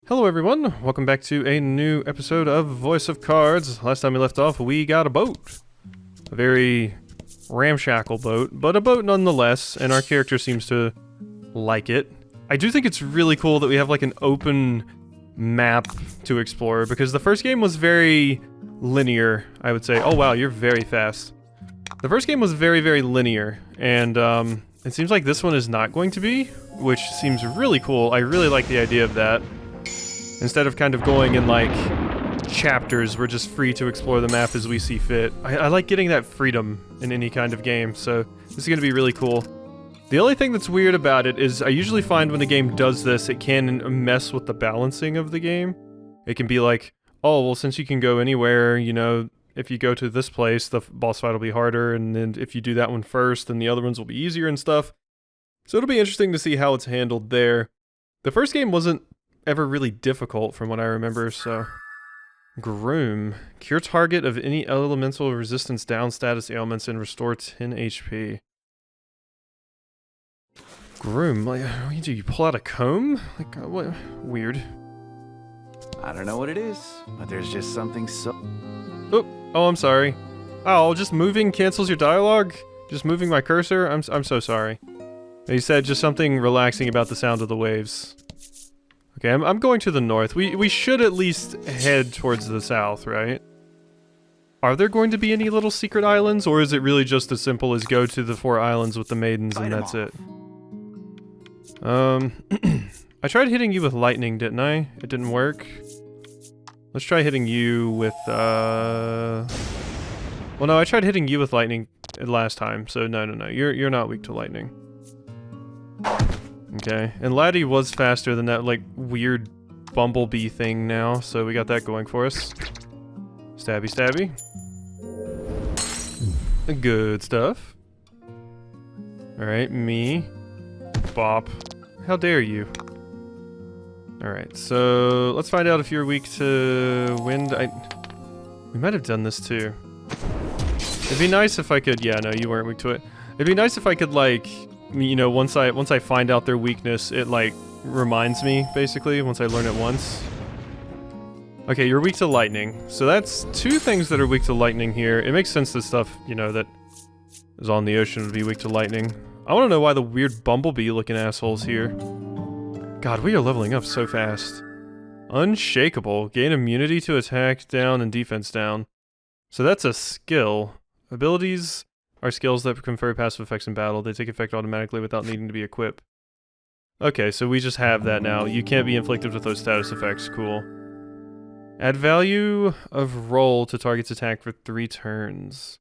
Hello everyone, welcome back to a new episode of Voice of Cards. Last time we left off, we got a boat. A very ramshackle boat, but a boat nonetheless, and our character seems to like it. I do think it's really cool that we have like an open map to explore, because the first game was very linear, I would say. Oh wow, you're very fast. The first game was very linear, and it seems like this one is not going to be, which seems really cool. I really like the idea of that. Instead of kind of going in like chapters, we're just free to explore the map as we see fit. I like getting that freedom in any kind of game, so this is going to be really cool. The only thing that's weird about it is I usually find when a game does this, it can mess with the balancing of the game. It can be like, oh, well, since you can go anywhere, you know, if you go to this place, the boss fight will be harder, and then if you do that one first, then the other ones will be easier and stuff. So it'll be interesting to see how it's handled there. The first game wasn't ever really difficult from what I remember, so... Groom. Cure target of any elemental resistance down status ailments and restore 10 HP. Groom? Like, what do you do? You pull out a comb? Like, what? Weird. I don't know what it is, but there's just something so... Oh, I'm sorry. Oh, just moving cancels your dialogue? Just moving my cursor? I'm so sorry. He said just something relaxing about the sound of the waves. Okay, I'm going to the north. We should at least head towards the south, right? Are there going to be any little secret islands, or is it really just as simple as go to the 4 islands with the maidens and that's it? I tried hitting you with lightning, didn't I? It didn't work. Let's try hitting you with, well, no, I tried hitting you with lightning last time, so no. You're not weak to lightning. Okay, and Laty was faster than that, like, weird bumblebee thing now, so we got that going for us. Stabby. Good stuff. Alright, me. Bop. How dare you? Alright, so let's find out if you're weak to wind. We might have done this too. It'd be nice if I could, yeah, no, you weren't weak to it. It'd be nice if I could, like, you know, once I find out their weakness, it like reminds me, basically, once I learn it once. Okay, you're weak to lightning. So that's 2 things that are weak to lightning here. It makes sense that stuff, you know, that is on the ocean would be weak to lightning. I want to know why the weird bumblebee looking asshole's here. God, we are leveling up so fast. Unshakable. Gain immunity to attack down and defense down. So that's a skill. Abilities are skills that confer passive effects in battle. They take effect automatically without needing to be equipped. Okay, so we just have that now. You can't be inflicted with those status effects. Cool. Add value of roll to target's attack for 3 turns.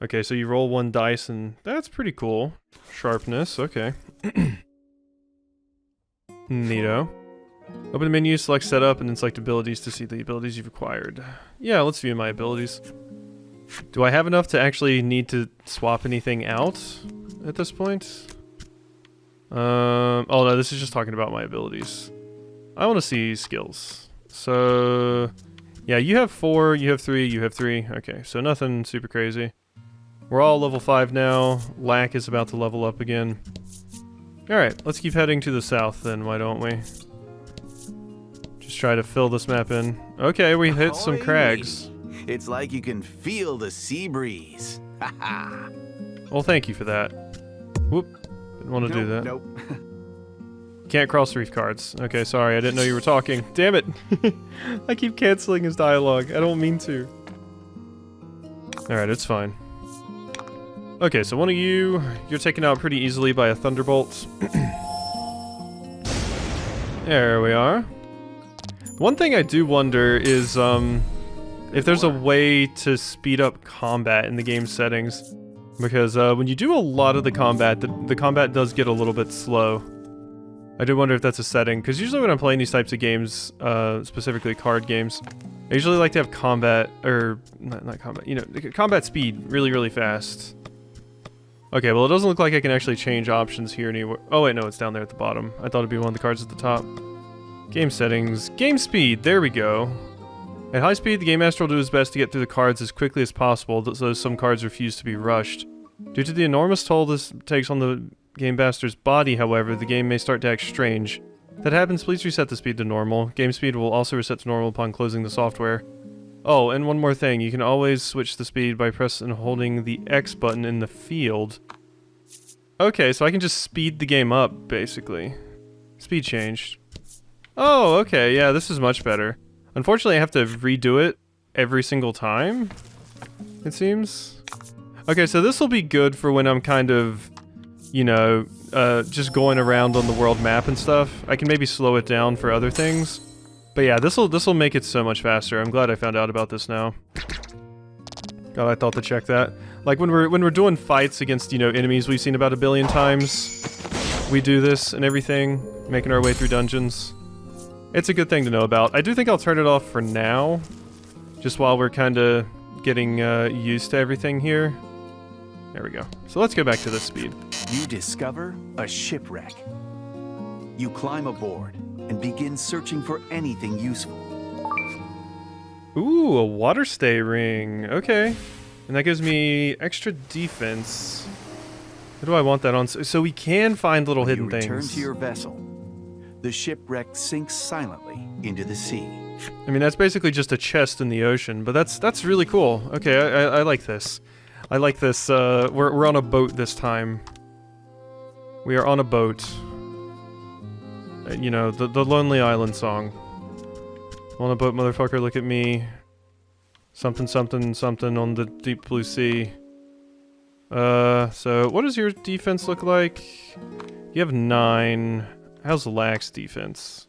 Okay, so you roll 1 dice and that's pretty cool. Sharpness, okay. Neato. Open the menu, select setup, and then select abilities to see the abilities you've acquired. Yeah, let's view my abilities. Do I have enough to actually need to swap anything out at this point? Oh no, this is just talking about my abilities. I want to see skills. So, yeah, you have 4, you have 3, you have 3. Okay, so nothing super crazy. We're all level 5 now. Lack is about to level up again. Alright, let's keep heading to the south then, why don't we? Just try to fill this map in. Okay, we hit some crags. It's like you can feel the sea breeze. Haha. Well, thank you for that. Whoop. Didn't want to do that. Nope. Can't cross reef cards. Okay, sorry, I didn't know you were talking. Damn it. I keep canceling his dialogue. I don't mean to. Alright, it's fine. Okay, so one of you're taken out pretty easily by a thunderbolt. There we are. One thing I do wonder is, if there's a way to speed up combat in the game settings, because when you do a lot of the combat does get a little bit slow. I do wonder if that's a setting, because usually when I'm playing these types of games, specifically card games, I usually like to have combat, or not combat, you know, combat speed really fast. Okay, well it doesn't look like I can actually change options here anywhere. Oh wait, no, it's down there at the bottom. I thought it'd be one of the cards at the top. Game settings, game speed, there we go. At high speed, the Game Master will do his best to get through the cards as quickly as possible, though some cards refuse to be rushed. Due to the enormous toll this takes on the Game Master's body, however, the game may start to act strange. If that happens, please reset the speed to normal. Game speed will also reset to normal upon closing the software. Oh, and one more thing. You can always switch the speed by pressing and holding the X button in the field. Okay, so I can just speed the game up, basically. Speed changed. Oh, okay, yeah, this is much better. Unfortunately, I have to redo it every single time, it seems. Okay, so this will be good for when I'm kind of, you know, just going around on the world map and stuff. I can maybe slow it down for other things. But yeah, this'll make it so much faster. I'm glad I found out about this now. God, I thought to check that. Like when we're doing fights against, you know, enemies we've seen about 1 billion times, we do this and everything, making our way through dungeons. It's a good thing to know about. I do think I'll turn it off for now, just while we're kind of getting used to everything here. There we go. So let's go back to this speed. You discover a shipwreck. You climb aboard and begin searching for anything useful. Ooh, a water stay ring. Okay. And that gives me extra defense. What do I want that on? So we can find little hidden things. You return to your vessel. The shipwreck sinks silently into the sea. I mean, that's basically just a chest in the ocean, but that's really cool. Okay, I like this. I like this. We're on a boat this time. We are on a boat. You know, the Lonely Island song. On a boat, motherfucker, look at me. Something, something, something on the deep blue sea. So what does your defense look like? You have 9. How's lax defense?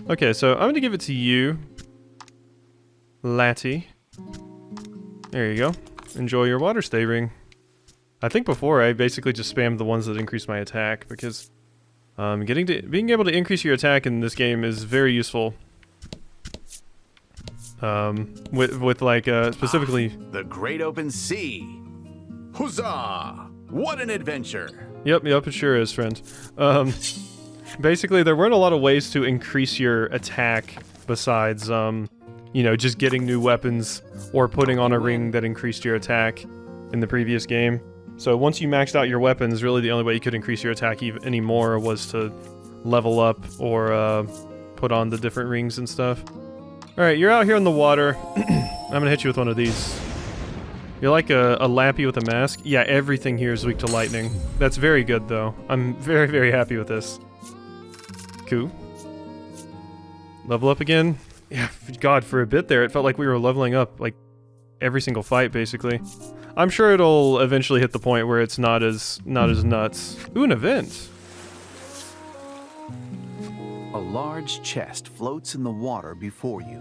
Okay, so I'm gonna give it to you, Laty. There you go. Enjoy your water stay ring. I think before I basically just spammed the ones that increase my attack because being able to increase your attack in this game is very useful. With like specifically the great open sea. Huzzah! What an adventure! Yep, it sure is, friend. Basically, there weren't a lot of ways to increase your attack besides, you know, just getting new weapons or putting on a ring that increased your attack in the previous game. So once you maxed out your weapons, really the only way you could increase your attack anymore was to level up or put on the different rings and stuff. Alright, you're out here in the water. I'm gonna hit you with one of these. You're like a Lappy with a mask? Yeah, everything here is weak to lightning. That's very good, though. I'm very, very happy with this. Cool. Level up again? Yeah, God, for a bit there, it felt like we were leveling up, like, every single fight, basically. I'm sure it'll eventually hit the point where it's not as nuts. Ooh, an event! A large chest floats in the water before you,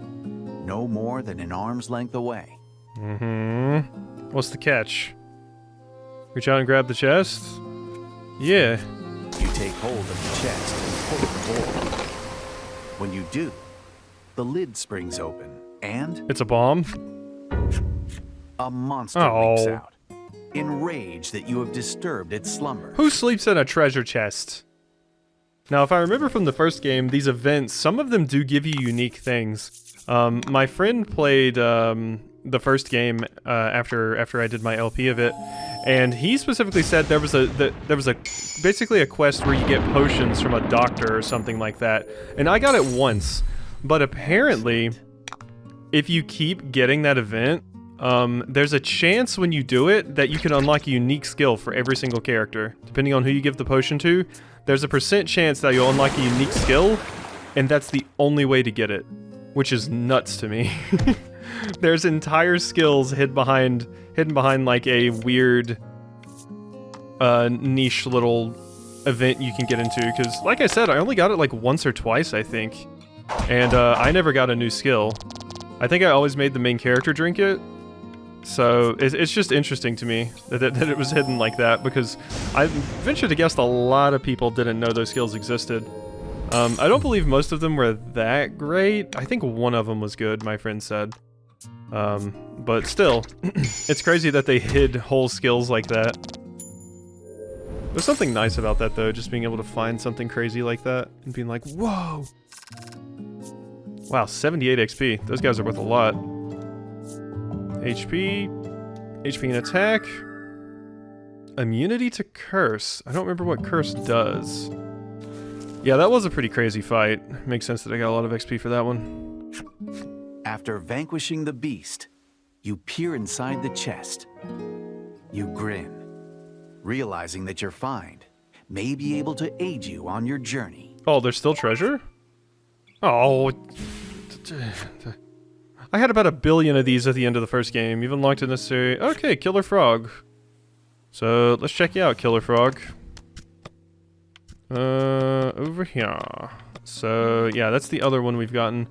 no more than an arm's length away. Mm-hmm. What's the catch? Reach out and grab the chest? Yeah. You take hold of the chest and pull it forward. When you do, the lid springs open, and... It's a bomb? A monster leaps out, enraged that you have disturbed its slumber. Who sleeps in a treasure chest? Now, if I remember from the first game, these events, some of them do give you unique things. My friend played the first game after I did my LP of it, and he specifically said there was basically a quest where you get potions from a doctor or something like that, and I got it once, but apparently, if you keep getting that event, there's a chance when you do it that you can unlock a unique skill for every single character. Depending on who you give the potion to, there's a % chance that you'll unlock a unique skill, and that's the only way to get it, which is nuts to me. There's entire skills hidden behind like a weird niche little event you can get into, because like I said, I only got it like once or twice, I think, and I never got a new skill. I think I always made the main character drink it, so it's just interesting to me that it was hidden like that, because I venture to guess a lot of people didn't know those skills existed. I don't believe most of them were that great. I think one of them was good, my friend said. But still, it's crazy that they hid whole skills like that. There's something nice about that, though, just being able to find something crazy like that and being like, whoa! Wow, 78 XP. Those guys are worth a lot. HP and attack. Immunity to curse. I don't remember what curse does. Yeah, that was a pretty crazy fight. Makes sense that I got a lot of XP for that one. After vanquishing the beast, you peer inside the chest. You grin, realizing that your find may be able to aid you on your journey. Oh, there's still treasure? Oh. I had about 1 billion of these at the end of the first game. Even locked in necessary. Okay, Killer Frog. So, let's check you out, Killer Frog. Over here. So, yeah, that's the other one we've gotten.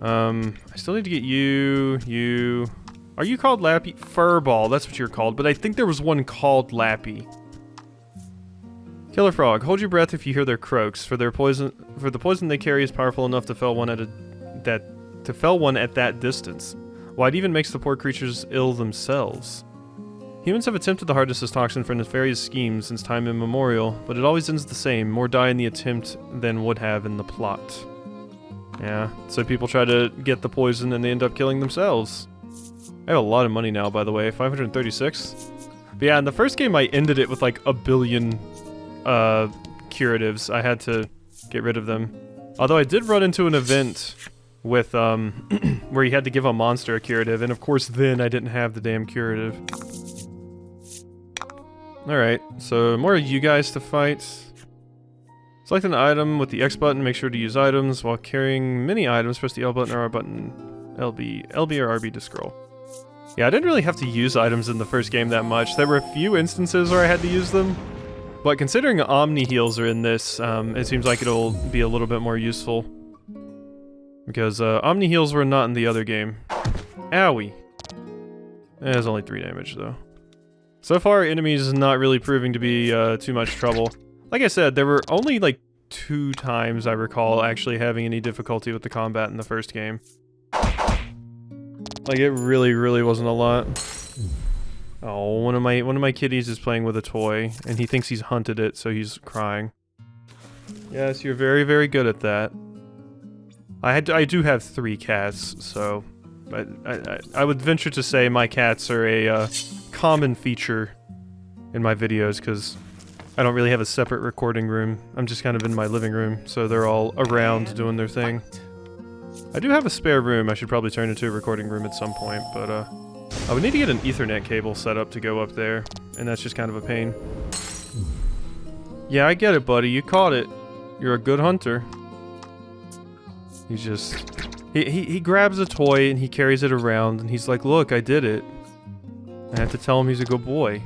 I still need to get you. Are you called Lappy? Furball, that's what you're called. But I think there was one called Lappy. Killer Frog, hold your breath if you hear their croaks, for the poison they carry is powerful enough to fell one at that distance. Why, it even makes the poor creatures ill themselves. Humans have attempted to harness this toxin for nefarious schemes since time immemorial, but it always ends the same. More die in the attempt than would have in the plot. Yeah, so people try to get the poison and they end up killing themselves. I have a lot of money now, by the way, 536. But yeah, in the first game I ended it with like 1 billion curatives. I had to get rid of them. Although I did run into an event with where you had to give a monster a curative, and of course then I didn't have the damn curative. Alright, so more of you guys to fight. Select an item with the X button, make sure to use items. While carrying many items, press the L button or R button, LB or RB to scroll. Yeah, I didn't really have to use items in the first game that much. There were a few instances where I had to use them. But considering Omni heals are in this, it seems like it'll be a little bit more useful. Because Omni heals were not in the other game. Owie. There's only 3 damage though. So far, enemies not really proving to be too much trouble. Like I said, there were only like 2 times I recall actually having any difficulty with the combat in the first game. Like it really wasn't a lot. Oh, one of my kitties is playing with a toy, and he thinks he's hunted it, so he's crying. Yes, you're very good at that. I do have 3 cats, so I would venture to say my cats are a common feature in my videos, because I don't really have a separate recording room. I'm just kind of in my living room, so they're all around doing their thing. I do have a spare room. I should probably turn it into a recording room at some point, but I would need to get an Ethernet cable set up to go up there, and that's just kind of a pain. Yeah, I get it, buddy. You caught it. You're a good hunter. He's just... He grabs a toy and he carries it around, and he's like, look, I did it. I have to tell him he's a good boy.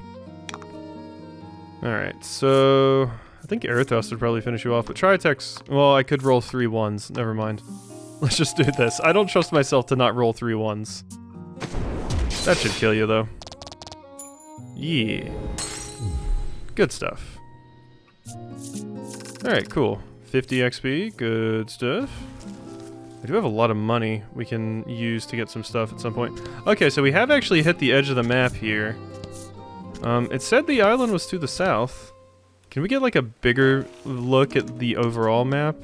Alright, so... I think Air Thrust would probably finish you off, but Tritex... Well, I could roll 3 1s. Never mind. Let's just do this. I don't trust myself to not roll 3 1s. That should kill you, though. Yeah. Good stuff. Alright, cool. 50 XP, good stuff. I do have a lot of money we can use to get some stuff at some point. Okay, so we have actually hit the edge of the map here. It said the island was to the south. Can we get like a bigger look at the overall map?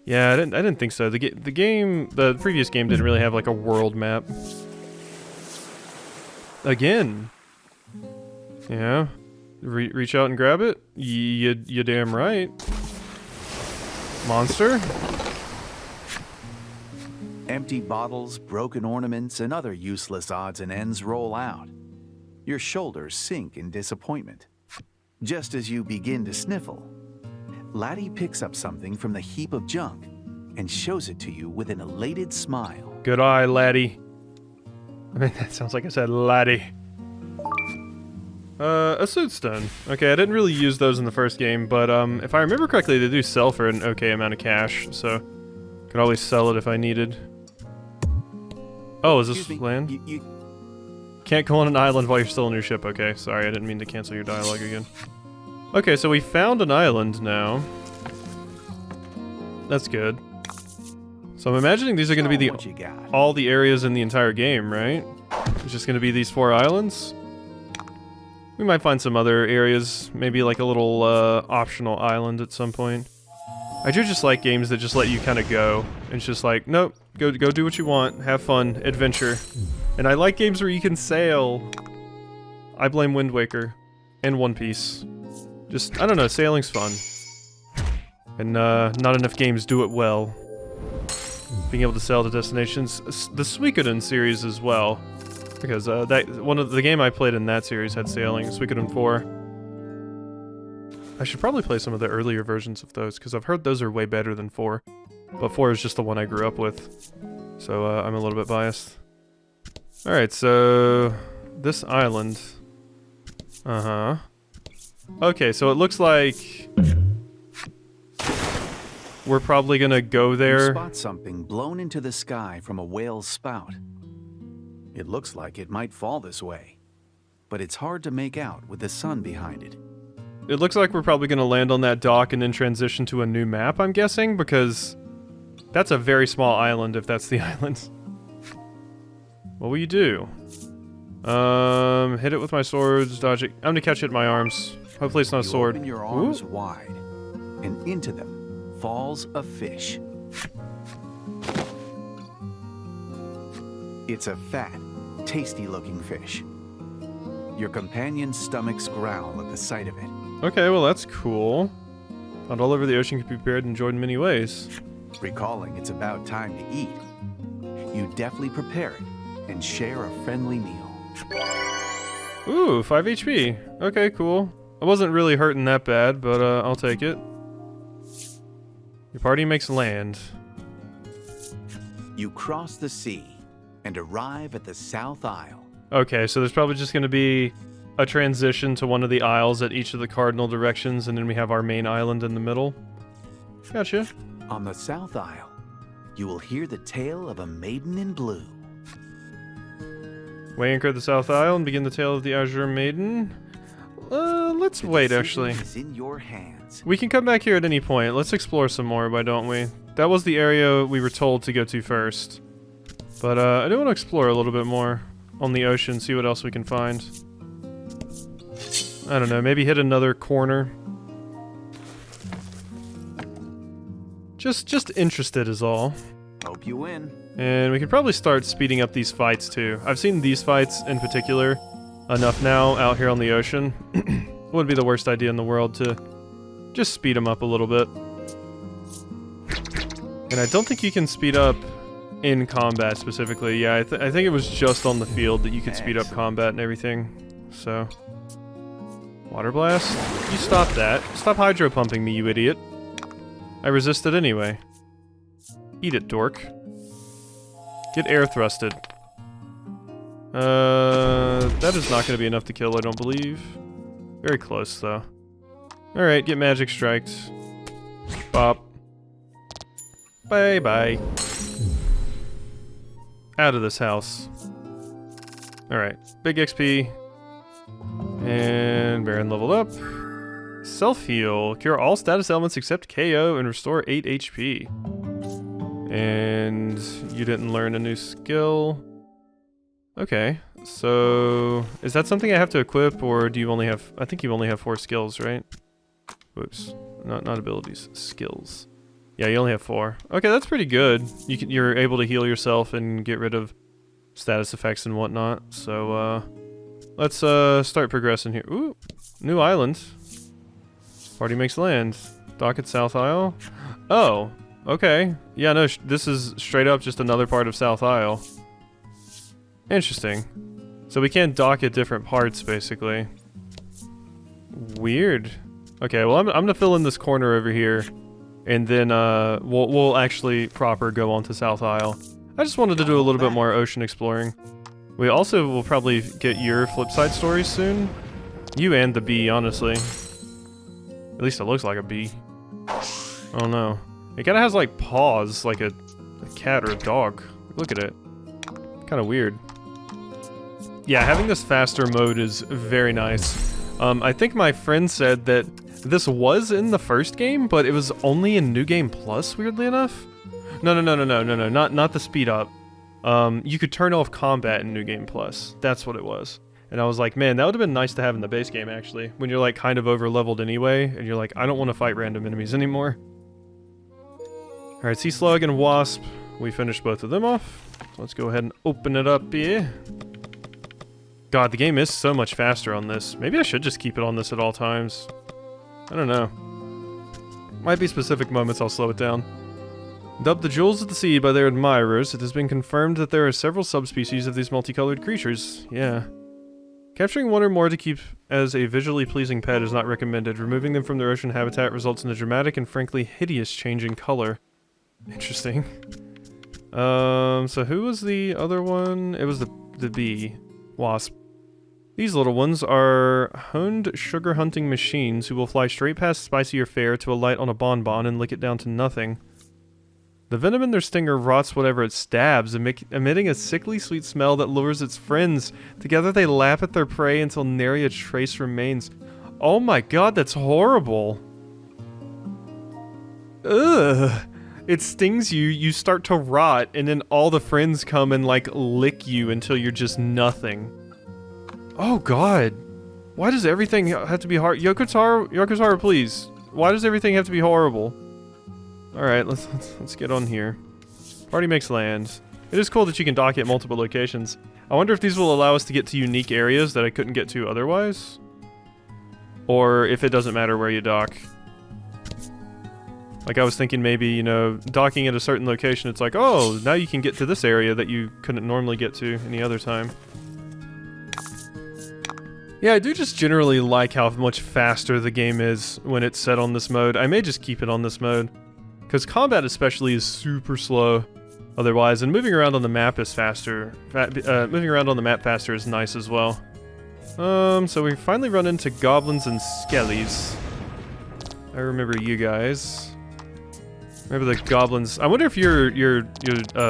Yeah, I didn't think so. The previous game didn't really have like a world map. Again. Yeah. Reach out and grab it? You damn right. Monster? Empty bottles, broken ornaments, and other useless odds and ends roll out. Your shoulders sink in disappointment. Just as you begin to sniffle, Laty picks up something from the heap of junk and shows it to you with an elated smile. Good eye, Laty. I mean, that sounds like I said Laty. A suit stone. Okay, I didn't really use those in the first game, but if I remember correctly, they do sell for an okay amount of cash, so could always sell it if I needed. Oh, is this land? You Can't go on an island while you're still in your ship. Okay, sorry, I didn't mean to cancel your dialogue again. Okay, so we found an island now. That's good. So I'm imagining these are going to be all the areas in the entire game, right? It's just going to be these 4 islands? We might find some other areas, maybe like a little optional island at some point. I do just like games that just let you kind of go. It's just like, nope, go do what you want, have fun, adventure. And I like games where you can sail. I blame Wind Waker and One Piece. Just, I don't know, sailing's fun. And not enough games do it well. Being able to sell to destinations. The Suikoden series as well. Because the game I played in that series had sailing, Suikoden 4. I should probably play some of the earlier versions of those, because I've heard those are way better than 4. But 4 is just the one I grew up with. So I'm a little bit biased. Alright, so this island. Uh-huh. Okay, so it looks like we're probably gonna go there. You spot something blown into the sky from a whale's spout. It looks like it might fall this way, but it's hard to make out with the sun behind it. It looks like we're probably gonna land on that dock and then transition to a new map, I'm guessing, because that's a very small island if that's the island. What will you do? Hit it with my swords, dodge it. I'm gonna catch it in my arms. Hopefully it's not a sword. Open your arms wide, and into them falls a fish. It's a fat, tasty-looking fish. Your companion's stomachs growl at the sight of it. Okay, well that's cool. Found all over the ocean can be prepared and enjoyed in many ways. Recalling it's about time to eat, you deftly prepare it and share a friendly meal. Ooh, 5 HP. Okay, cool. I wasn't really hurting that bad, but I'll take it. Your party makes land. You cross the sea and arrive at the South Isle. Okay, so there's probably just going to be a transition to one of the isles at each of the cardinal directions, and then we have our main island in the middle. Gotcha. On the South Isle, you will hear the tale of a maiden in blue. We anchor the South Isle and begin the tale of the Azure Maiden. Let's wait, actually. Is in your hands. We can come back here at any point. Let's explore some more, why don't we? That was the area we were told to go to first. But I do want to explore a little bit more on the ocean, see what else we can find. I don't know, maybe hit another corner. Just interested is all. Hope you win. And we could probably start speeding up these fights too. I've seen these fights in particular enough now out here on the ocean. Wouldn't be the worst idea in the world to just speed them up a little bit. And I don't think you can speed up in combat specifically. Yeah, I think it was just on the field that you could speed up combat and everything. So, water blast? You stop that. Stop hydro pumping me, you idiot. I resisted anyway. Eat it, dork. Get air thrusted. That is not going to be enough to kill, I don't believe. Very close, though. Alright, get magic striked. Bop. Bye-bye. Out of this house. Alright, big XP. And Baron leveled up. Self-heal. Cure all status elements except KO and restore 8 HP. And you didn't learn a new skill. Okay, so is that something I have to equip, or do you only have? I think you only have 4 skills, right? Whoops, not abilities, skills. Yeah, you only have 4. Okay, that's pretty good. You're able to heal yourself and get rid of status effects and whatnot. So let's start progressing here. Ooh, new island. Party makes land. Dock at South Isle. Oh. Okay. Yeah, no, this is straight up just another part of South Isle. Interesting. So we can't dock at different parts, basically. Weird. Okay, well, I'm gonna fill in this corner over here, and then we'll actually proper go on to South Isle. I just wanted to do a little bit more ocean exploring. We also will probably get your flipside stories soon. You and the bee, honestly. At least it looks like a bee. Oh no. It kind of has like paws, like a cat or a dog. Look at it. Kind of weird. Yeah, having this faster mode is very nice. I think my friend said that this was in the first game, but it was only in New Game Plus, weirdly enough. No, not the speed up. You could turn off combat in New Game Plus. That's what it was. And I was like, man, that would have been nice to have in the base game, actually. When you're like kind of over-leveled anyway, and you're like, I don't want to fight random enemies anymore. Alright, Sea Slug and Wasp. We finished both of them off. So let's go ahead and open it up here. God, the game is so much faster on this. Maybe I should just keep it on this at all times. I don't know. Might be specific moments I'll slow it down. Dubbed the Jewels of the Sea by their admirers, it has been confirmed that there are several subspecies of these multicolored creatures. Yeah. Capturing one or more to keep as a visually pleasing pet is not recommended. Removing them from their ocean habitat results in a dramatic and frankly hideous change in color. Interesting. So who was the other one? It was the bee. Wasp. These little ones are honed sugar hunting machines who will fly straight past spicier fare to alight on a bonbon and lick it down to nothing. The venom in their stinger rots whatever it stabs, emitting a sickly sweet smell that lures its friends. Together they lap at their prey until nary a trace remains. Oh my god, that's horrible. Ugh. It stings you, you start to rot, and then all the friends come and like lick you until you're just nothing. Oh god. Why does everything have to be hard? YOKO TARO, please. Why does everything have to be horrible? Alright, let's get on here. Party makes land. It is cool that you can dock at multiple locations. I wonder if these will allow us to get to unique areas that I couldn't get to otherwise? Or if it doesn't matter where you dock. Like I was thinking maybe, you know, docking at a certain location, it's like, oh, now you can get to this area that you couldn't normally get to any other time. Yeah, I do just generally like how much faster the game is when it's set on this mode. I may just keep it on this mode. Because combat especially is super slow otherwise, and moving around on the map is faster. Moving around on the map faster is nice as well. So we finally run into goblins and skellies. I remember you guys. Remember the goblins. I wonder if your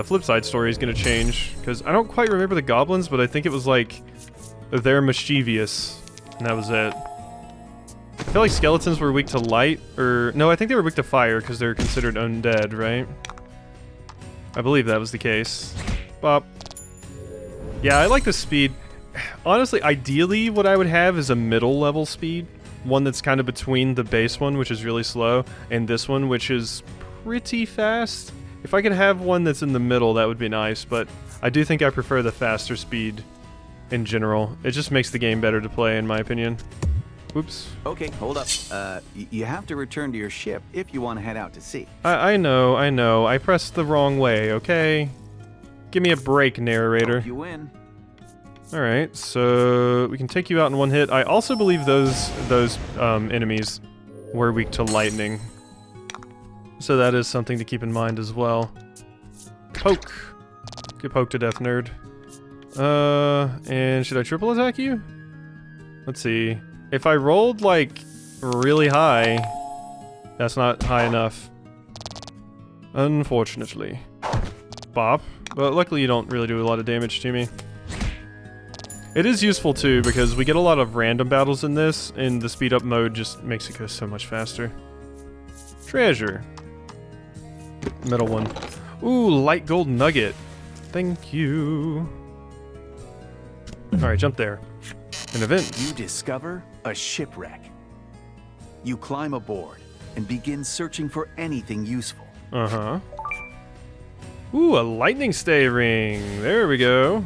flip side story is going to change, because I don't quite remember the goblins, but I think it was like they're mischievous, and that was it. I feel like skeletons were weak to light, or no, I think they were weak to fire because they're considered undead, right? I believe that was the case. Bop. Yeah, I like the speed. Honestly, ideally what I would have is a middle level speed. One that's kind of between the base one, which is really slow, and this one, which is pretty fast. If I could have one that's in the middle, that would be nice, but I do think I prefer the faster speed in general. It just makes the game better to play, in my opinion. Oops. Okay, hold up. You have to return to your ship if you want to head out to sea. I know. I pressed the wrong way, okay? Give me a break, narrator. Hope you win. Alright, so we can take you out in one hit. I also believe those enemies were weak to lightning. So that is something to keep in mind as well. Poke. Get poked to death, nerd. And should I triple attack you? Let's see. If I rolled, like, really high, that's not high enough. Unfortunately. Bop. But luckily you don't really do a lot of damage to me. It is useful, too, because we get a lot of random battles in this, and the speed up mode just makes it go so much faster. Treasure. Metal one. Ooh, light gold nugget. Thank you. Alright, jump there. An event. You discover a shipwreck. You climb aboard and begin searching for anything useful. Uh-huh. Ooh, a lightning stay ring. There we go.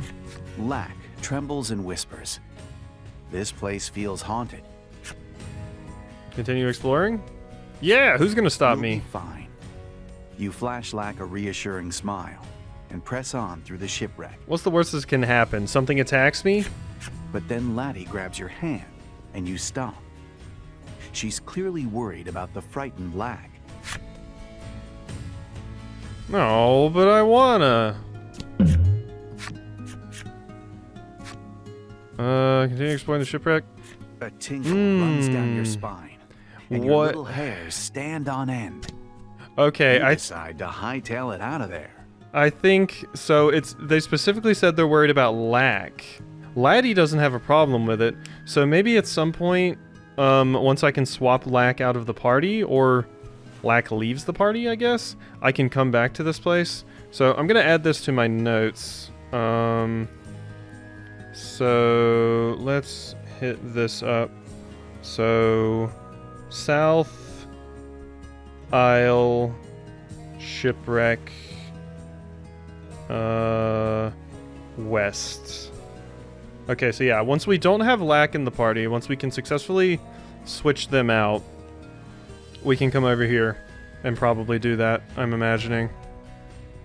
Lack trembles and whispers. This place feels haunted. Continue exploring? Yeah, who's gonna stop You'll me? be fine. You flash Lack a reassuring smile and press on through the shipwreck. What's the worst that can happen? Something attacks me? But then Laty grabs your hand and you stop. She's clearly worried about the frightened Lack. No, but I wanna. Continue exploring the shipwreck. A tingle runs down your spine, and your What? little hairs stand on end. Okay, You I decide to hightail it out of there. think so. They specifically said they're worried about Lack. Laty doesn't have a problem with it, so maybe at some point, once I can swap Lack out of the party, or Lack leaves the party, I guess, I can come back to this place. So I'm gonna add this to my notes. So let's hit this up. So South Isle Shipwreck West. Okay, so yeah, once we don't have Lack in the party, once we can successfully switch them out, we can come over here and probably do that, I'm imagining.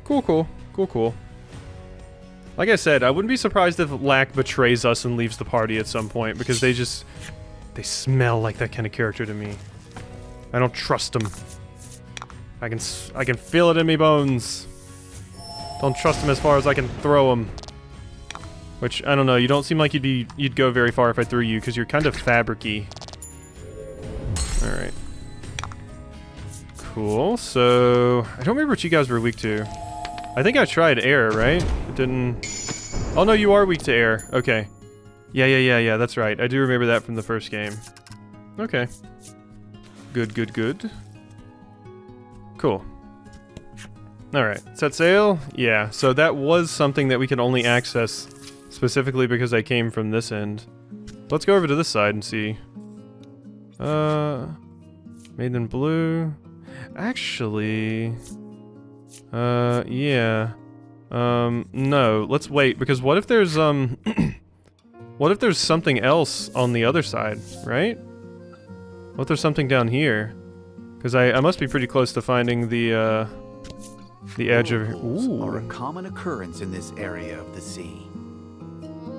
Cool, cool. Cool, cool. Like I said, I wouldn't be surprised if Lack betrays us and leaves the party at some point, because they smell like that kind of character to me. I don't trust them. I can feel it in me bones. Don't trust them as far as I can throw them. Which, I don't know, you don't seem like you'd go very far if I threw you, because you're kind of fabric-y. Alright. Cool, so... I don't remember what you guys were weak to. I think I tried air, right? It didn't... Oh no, you are weak to air. Okay. Yeah, that's right. I do remember that from the first game. Okay. Good, good, good. Cool. Alright, set sail? Yeah, so that was something that we could only access specifically because I came from this end. Let's go over to this side and see. Maiden blue. Actually... yeah. No, let's wait, because what if there's, what if there's something else on the other side, right? What if there's something down here? Because I must be pretty close to finding the edge of... Ooh. Are a common occurrence in this area of the sea.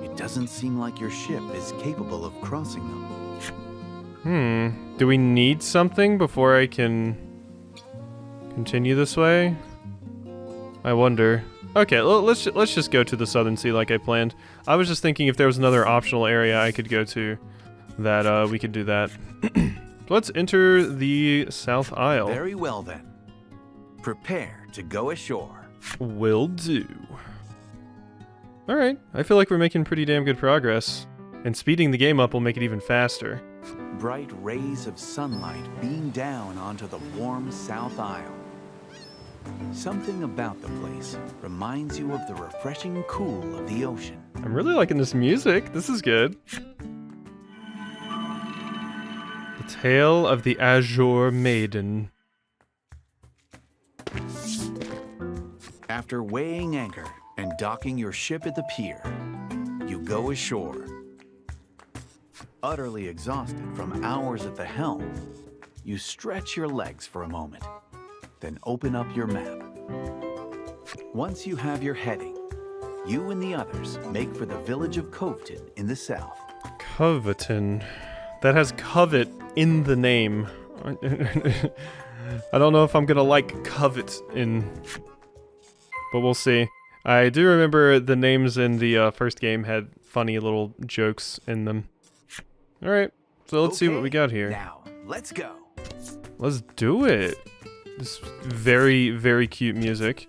It doesn't seem like your ship is capable of crossing them. Do we need something before I can continue this way? I wonder. Okay, let's just go to the Southern Sea like I planned. I was just thinking if there was another optional area I could go to, that we could do that. Let's enter the South Isle. Very well then. Prepare to go ashore. Will do. Alright, I feel like we're making pretty damn good progress. And speeding the game up will make it even faster. Bright rays of sunlight beam down onto the warm South Isle. Something about the place reminds you of the refreshing cool of the ocean. I'm really liking this music. This is good. The Tale of the Azure Maiden. After weighing anchor and docking your ship at the pier, you go ashore. Utterly exhausted from hours at the helm, you stretch your legs for a moment, then open up your map. Once you have your heading, you and the others make for the village of Coveton in the south. Coveton. That has covet in the name. I don't know if I'm gonna like covet in... But we'll see. I do remember the names in the first game had funny little jokes in them. Alright, so let's see what we got here. Now, let's go. Let's do it. This very, very cute music.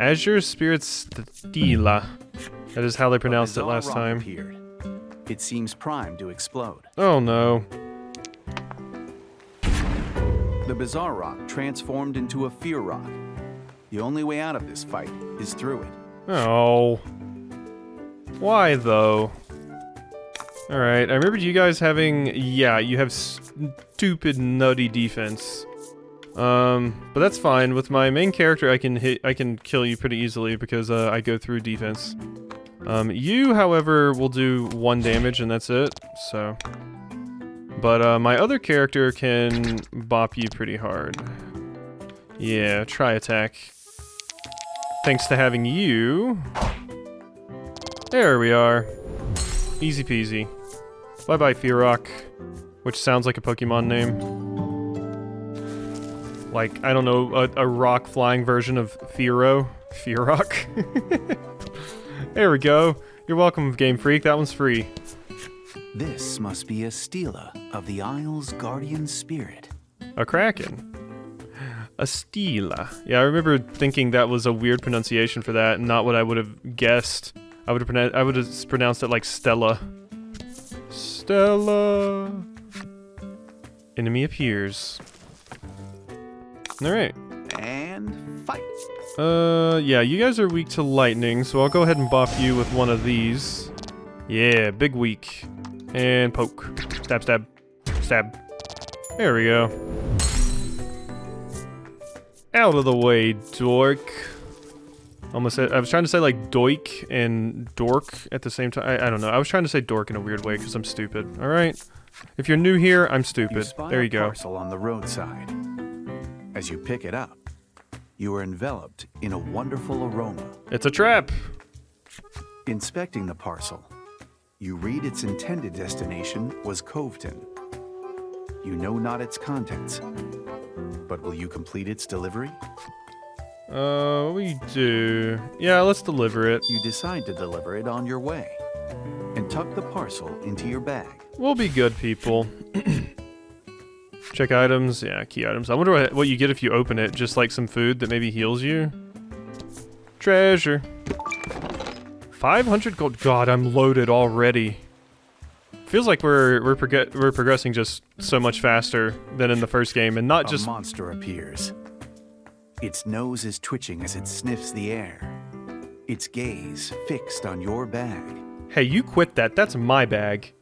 Azure Spirit Stila. That is how they pronounced it last time. Appeared. It seems primed to explode. Oh no. The bizarre rock transformed into a fear rock. The only way out of this fight is through it. Oh. Why though? Alright, I remember you guys having... Yeah, you have stupid nutty defense. But that's fine. With my main character, I can kill you pretty easily because I go through defense. You, however, will do 1 damage and that's it, so... But my other character can bop you pretty hard. Yeah, try attack. Thanks to having you... There we are. Easy peasy. Bye-bye, Fearock. Which sounds like a Pokemon name. Like, I don't know, a rock flying version of Fearow. Fearock. There we go. You're welcome, Game Freak. That one's free. This must be a Stela of the Isle's guardian spirit. A Kraken. A Stela. Yeah, I remember thinking that was a weird pronunciation for that, and not what I would have guessed. I would have pronounced it like Stella. Stella. Enemy appears. Alright. And fight. Yeah, you guys are weak to lightning, so I'll go ahead and buff you with one of these. Yeah, big weak. And poke. Stab, stab. Stab. There we go. Out of the way, dork. Almost said, I was trying to say like doik and dork at the same time. I don't know. I was trying to say dork in a weird way because I'm stupid. Alright. If you're new here, I'm You stupid. spy There a you go. parcel on the roadside. As you pick it up, you are enveloped in a wonderful aroma. It's a trap. Inspecting the parcel, you read its intended destination was Coveton. You know not its contents, but will you complete its delivery? What will you do? Yeah, let's deliver it. You decide to deliver it on your way and tuck the parcel into your bag. We'll be good people. Check items. Yeah, key items. I wonder what you get if you open it. Just like some food that maybe heals you. Treasure. 500 gold. God, I'm loaded already. Feels like we're progressing just so much faster than in the first game, and not just. A monster appears. Its nose is twitching as it sniffs the air. Its gaze fixed on your bag. Hey, you quit that. That's my bag.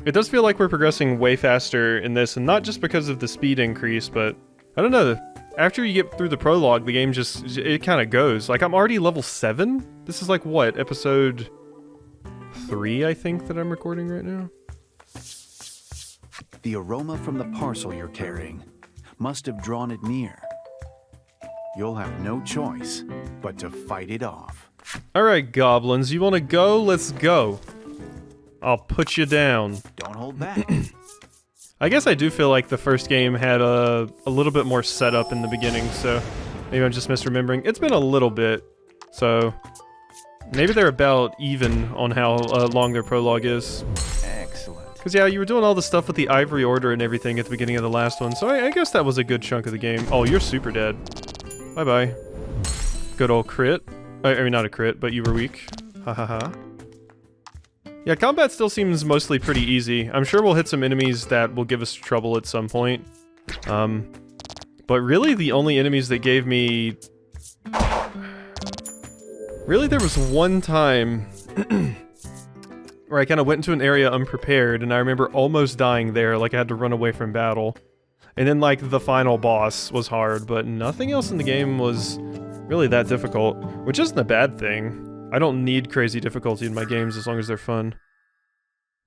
It does feel like we're progressing way faster in this, and not just because of the speed increase, but I don't know. After you get through the prologue, the game it kind of goes. Like, I'm already level 7? This is like, what, episode 3, I think, that I'm recording right now? The aroma from the parcel you're carrying must have drawn it near. You'll have no choice but to fight it off. Alright, goblins, you want to go? Let's go. I'll put you down. Don't hold back. I guess I do feel like the first game had a little bit more setup in the beginning, so maybe I'm just misremembering. It's been a little bit, so maybe they're about even on how long their prologue is. Excellent. Because, yeah, you were doing all the stuff with the Ivory Order and everything at the beginning of the last one, so I guess that was a good chunk of the game. Oh, you're super dead. Bye-bye. Good old crit. I mean, not a crit, but you were weak. Ha ha ha. Yeah, combat still seems mostly pretty easy. I'm sure we'll hit some enemies that will give us trouble at some point. But really the only enemies that gave me... Really, there was one time where I kind of went into an area unprepared, and I remember almost dying there, like I had to run away from battle. And then, like, the final boss was hard, but nothing else in the game was really that difficult, which isn't a bad thing. I don't need crazy difficulty in my games as long as they're fun.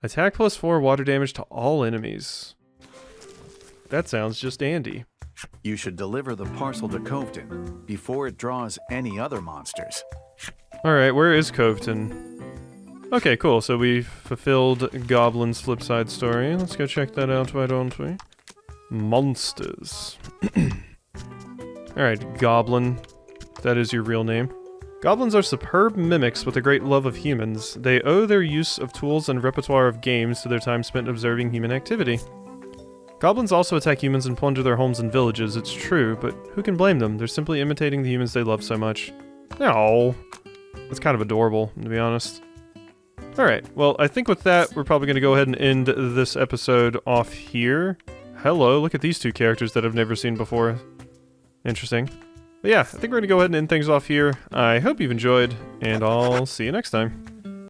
Attack plus 4 water damage to all enemies. That sounds just dandy. You should deliver the parcel to Coveton before it draws any other monsters. Alright, where is Coveton? Okay, cool, so we've fulfilled Goblin's flipside story. Let's go check that out, why don't we? Monsters. Alright, Goblin. That is your real name. Goblins are superb mimics with a great love of humans. They owe their use of tools and repertoire of games to their time spent observing human activity. Goblins also attack humans and plunder their homes and villages, it's true, but who can blame them? They're simply imitating the humans they love so much. No. It's kind of adorable, to be honest. Alright, well, I think with that, we're probably going to go ahead and end this episode off here. Hello, look at these two characters that I've never seen before. Interesting. But yeah, I think we're going to go ahead and end things off here. I hope you've enjoyed, and I'll see you next time.